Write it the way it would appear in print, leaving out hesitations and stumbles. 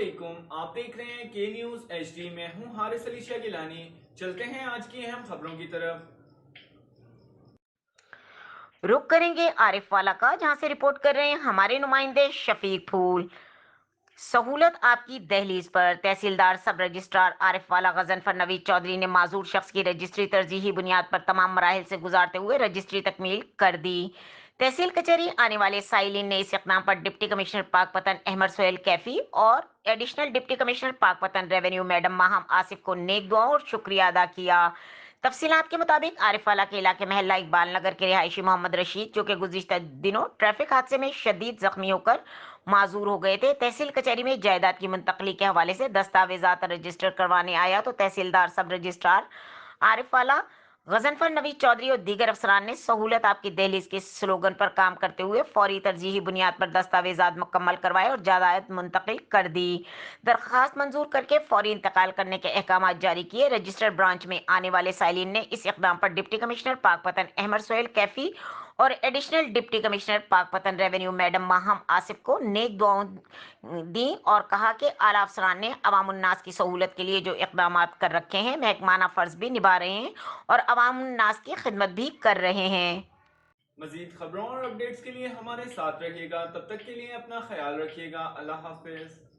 علیکم، آپ دیکھ رہے ہیں کے نیوز ایچ ڈی میں ہوں حارث علی شاہ گیلانی۔ چلتے ہیں آج کی اہم خبروں کی طرف۔ رخ کریں گے عارف والا کا، جہاں سے رپورٹ کر رہے ہیں ہمارے نمائندے شفیق پھول۔ سہولت آپ کی دہلیز پر، تحصیلدار سب رجسٹرار عارف والا غضنفر نوید چودھری نے معذور شخص کی رجسٹری ترجیحی بنیاد پر تمام مراحل سے گزارتے ہوئے رجسٹری تکمیل کر دی۔ تحصیل کچہری آنے والے سائلین نے اس اقدام پر ڈپٹی کمشنر پاک پتن احمد سہیل کیفی اور ایڈیشنل ڈپٹی کمشنر پاک پتن ریونیو میڈم ماہم آصف کو نیک دعاؤں اور شکریہ ادا کیا۔ تفصیلات کے مطابق عارف والا کے علاقے محلہ اقبال نگر کے رہائشی محمد رشید، جو کہ گزشتہ دنوں ٹریفک حادثے میں شدید زخمی ہو کر معذور ہو گئے تھے، تحصیل کچہری میں جائیداد کی منتقلی کے حوالے سے دستاویزات رجسٹر کروانے آیا تو تحصیلدار سب رجسٹرار عارف والا غضنفر نوید چودھری اور دیگر افسران نے سہولت آپ کی دہلیز کے سلوگن پر کام کرتے ہوئے فوری ترجیحی بنیاد پر دستاویزات مکمل کروائے اور جائیداد منتقل کر دی۔ درخواست منظور کر کے فوری انتقال کرنے کے احکامات جاری کیے۔ رجسٹر برانچ میں آنے والے سائلین نے اس اقدام پر ڈپٹی کمشنر پاک پتن احمد سہیل کیفی اور ایڈیشنل ڈپٹی کمشنر پاک پتن ریونیو میڈم ماہم آصف کو نیک دعاؤں دیں اور کہا کہ اعلیٰ افسران نے عوام الناس کی سہولت کے لیے جو اقدامات کر رکھے ہیں، محکمانہ فرض بھی نبھا رہے ہیں اور عوام الناس کی خدمت بھی کر رہے ہیں۔ مزید خبروں اور اپڈیٹس کے لیے ہمارے ساتھ رہیے گا، تب تک کے لیے اپنا خیال رکھیے گا۔ اللہ حافظ۔